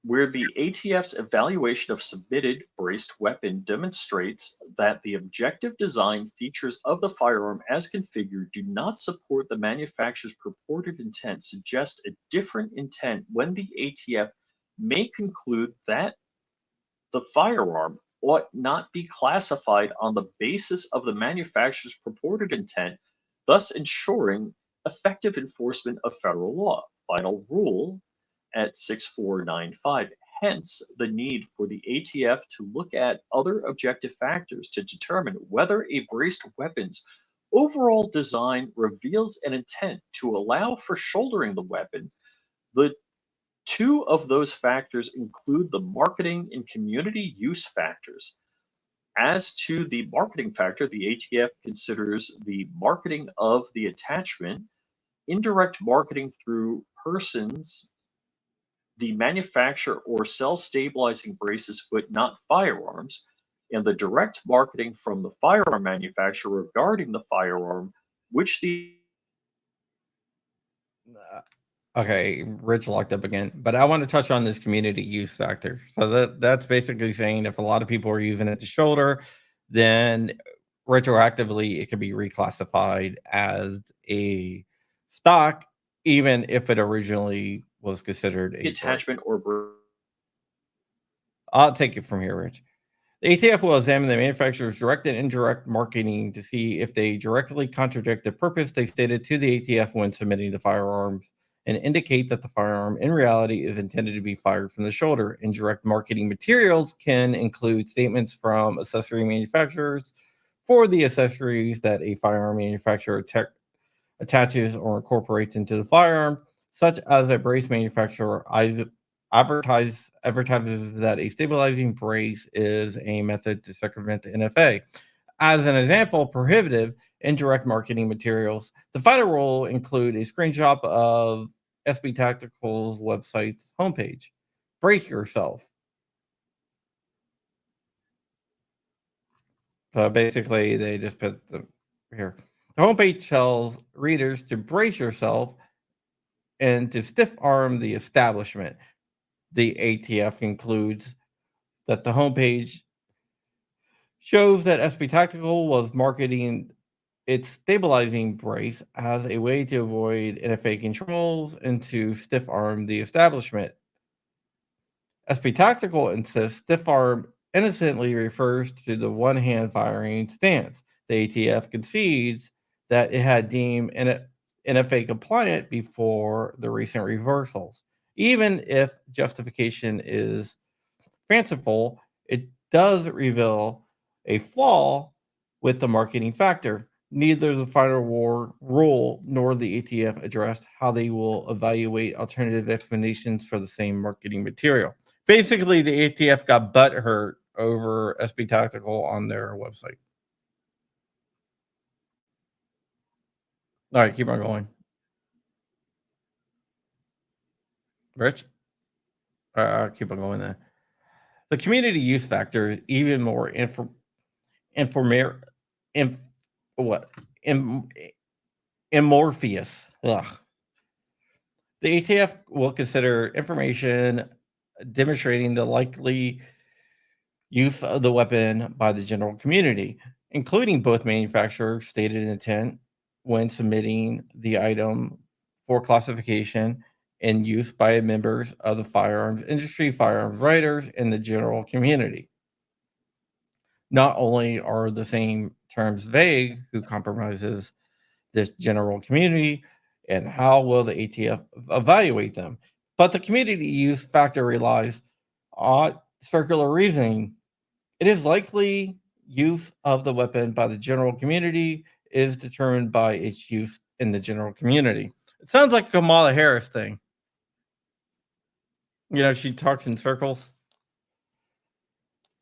Where the ATF's evaluation of submitted braced weapon demonstrates that the objective design features of the firearm as configured do not support the manufacturer's purported intent, suggest a different intent when the ATF may conclude that the firearm ought not be classified on the basis of the manufacturer's purported intent, thus ensuring effective enforcement of federal law. Final rule at 6495. Hence, the need for the ATF to look at other objective factors to determine whether a braced weapon's overall design reveals an intent to allow for shouldering the weapon. The two of those factors include the marketing and community use factors. As to the marketing factor, the ATF considers the marketing of the attachment, indirect marketing through persons the manufacture or sell stabilizing braces but not firearms, and the direct marketing from the firearm manufacturer regarding the firearm, which the Okay, Rich locked up again, but I want to touch on this community use factor. So that's basically saying if a lot of people are using it to shoulder, then retroactively it can be reclassified as a stock, even if it originally was considered a brace. attachment or I'll take it from here, Rich. The ATF will examine the manufacturer's direct and indirect marketing to see if they directly contradict the purpose they stated to the ATF when submitting the firearms and indicate that the firearm in reality is intended to be fired from the shoulder. Indirect marketing materials can include statements from accessory manufacturers for the accessories that a firearm manufacturer attaches or incorporates into the firearm, such as a brace manufacturer advertises that a stabilizing brace is a method to circumvent the NFA. As an example, prohibitive indirect marketing materials. The final rule include a screenshot of SB Tactical's website's homepage. Brace yourself. So basically, they just put the here. The homepage tells readers to brace yourself and to stiff arm the establishment. The ATF concludes that the homepage shows that SB Tactical was marketing its stabilizing brace as a way to avoid NFA controls and to stiff arm the establishment. SB Tactical insists stiff arm innocently refers to the one hand firing stance. The ATF concedes that it had deemed NFA compliant before the recent reversals. Even if justification is fanciful, it does reveal a flaw with the marketing factor. Neither the final rule nor the ATF addressed how they will evaluate alternative explanations for the same marketing material. Basically, the ATF got butthurt over SB Tactical on their website. All right, keep on going. Rich? Keep on going then. The community use factor is even more amorphous. Ugh. The ATF will consider information demonstrating the likely use of the weapon by the general community, including both manufacturer's stated intent when submitting the item for classification and use by members of the firearms industry, firearms writers, and the general community. Not only are the same terms vague, who compromises this general community, and how will the ATF evaluate them? But the community use factor relies on circular reasoning. It is likely use of the weapon by the general community is determined by its use in the general community. It sounds like a Kamala Harris thing. You know, she talks in circles.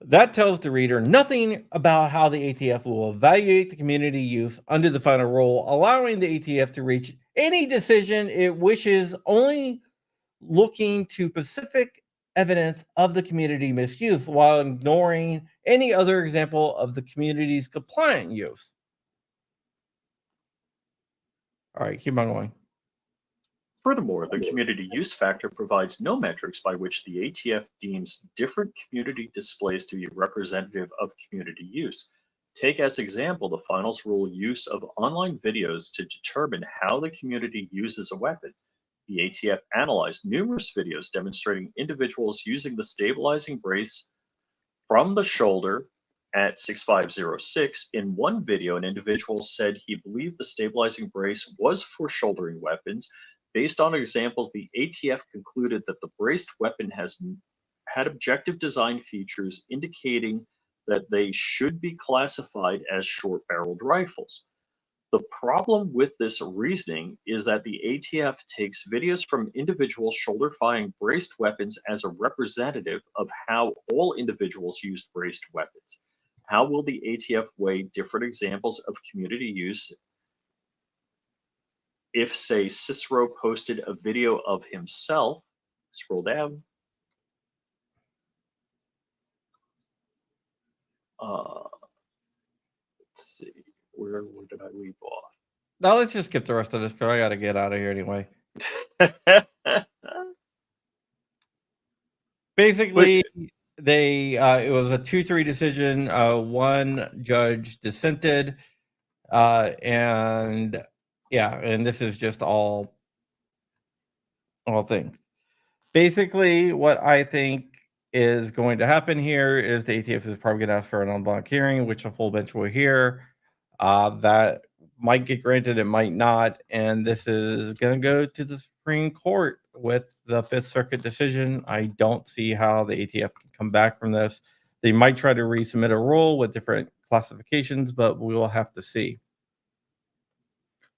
That tells the reader nothing about how the ATF will evaluate the community use under the final rule, allowing the ATF to reach any decision it wishes, only looking to specific evidence of the community misuse while ignoring any other example of the community's compliant use. All right, keep on going. Furthermore, the community use factor provides no metrics by which the ATF deems different community displays to be representative of community use. Take as example the finals rule use of online videos to determine how the community uses a weapon. The ATF analyzed numerous videos demonstrating individuals using the stabilizing brace from the shoulder at 6506. In one video, an individual said he believed the stabilizing brace was for shouldering weapons. Based on examples, the ATF concluded that the braced weapon had objective design features indicating that they should be classified as short-barreled rifles. The problem with this reasoning is that the ATF takes videos from individual shoulder-firing braced weapons as a representative of how all individuals used braced weapons. How will the ATF weigh different examples of community use if, say, Cicero posted a video of himself, scroll down, let's see, where did I leave off? Now let's just skip the rest of this because I got to get out of here anyway. Basically, it was a 2-3 decision. One judge dissented, and this is just all things. Basically, what I think is going to happen here is the ATF is probably going to ask for an en banc hearing, which a full bench will hear. That might get granted, it might not, and this is going to go to the Supreme Court with the Fifth Circuit decision. I don't see how the ATF can come back from this. They might try to resubmit a rule with different classifications, but we will have to see.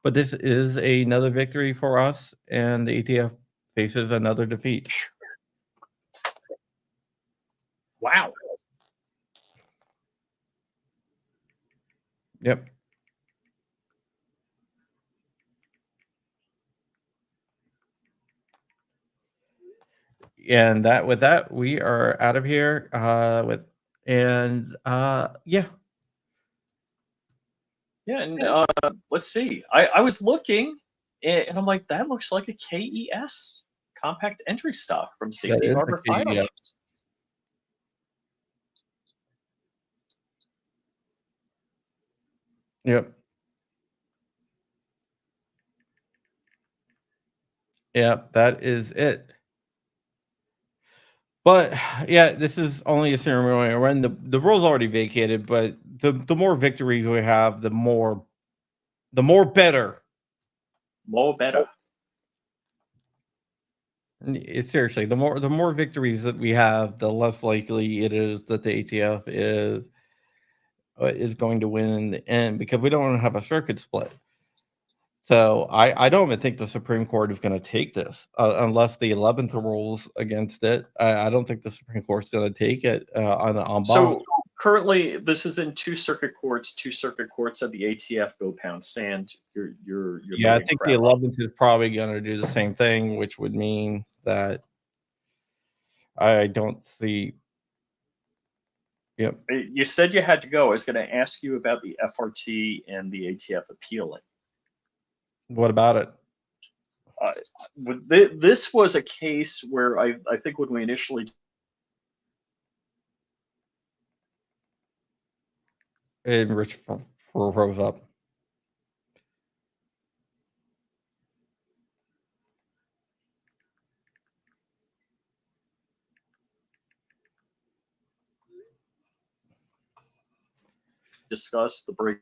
But this is another victory for us, and the ATF faces another defeat. Wow. Yep. And with that, we are out of here. Yeah. Yeah, and let's see. I was looking, and I'm like, that looks like a KES compact entry stock from Safety Harbor Firearms. Yep. Yep, that is it. But yeah, this is only a ceremonial run. The rule's already vacated, but the more victories we have, the more The more better. More better. Seriously, the more victories that we have, the less likely it is that the ATF is going to win in the end, because we don't have a circuit split. So I don't even think the Supreme Court is going to take this unless the 11th rules against it. I don't think the Supreme Court is going to take it on en banc. So currently, this is in two circuit courts. Two circuit courts at the ATF go pound sand. You're Yeah, I making think the crap up. 11th is probably going to do the same thing, which would mean that I don't see. Yep. You said you had to go. I was going to ask you about the FRT and the ATF appealing. What about it? This was a case where I think when we initially And Rich rose up. discussed the break.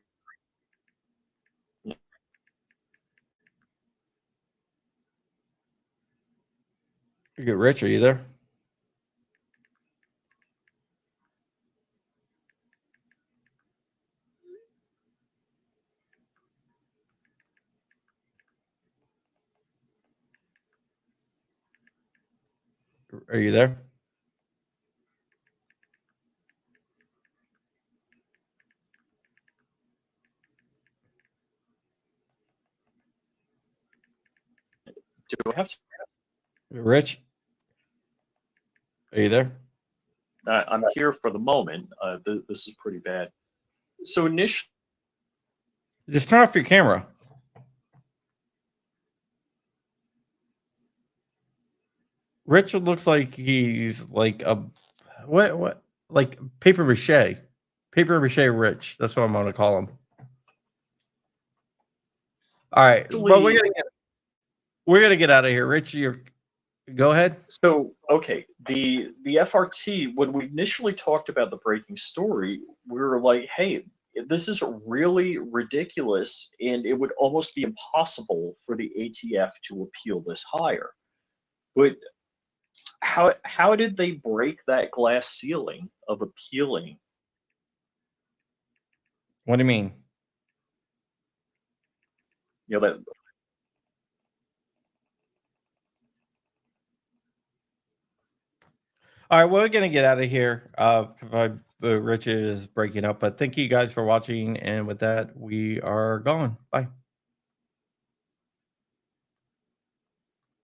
You get Rich, are you there? Are you there? Do I have to? Rich? Are you there? I'm here for the moment. This is pretty bad. So initially, Just turn off your camera. Richard looks like he's like a what like paper mache. Paper mache Rich. That's what I'm gonna call him. All right. But we're gonna get out of here. Rich, you go ahead. So okay, the FRT, when we initially talked about the breaking story, we were like, hey, this is really ridiculous, and it would almost be impossible for the ATF to appeal this higher. But how did they break that glass ceiling of appealing? What do you mean? You know that. All right, well, we're gonna get out of here. Rich is breaking up, but thank you guys for watching, and with that, we are gone. Bye.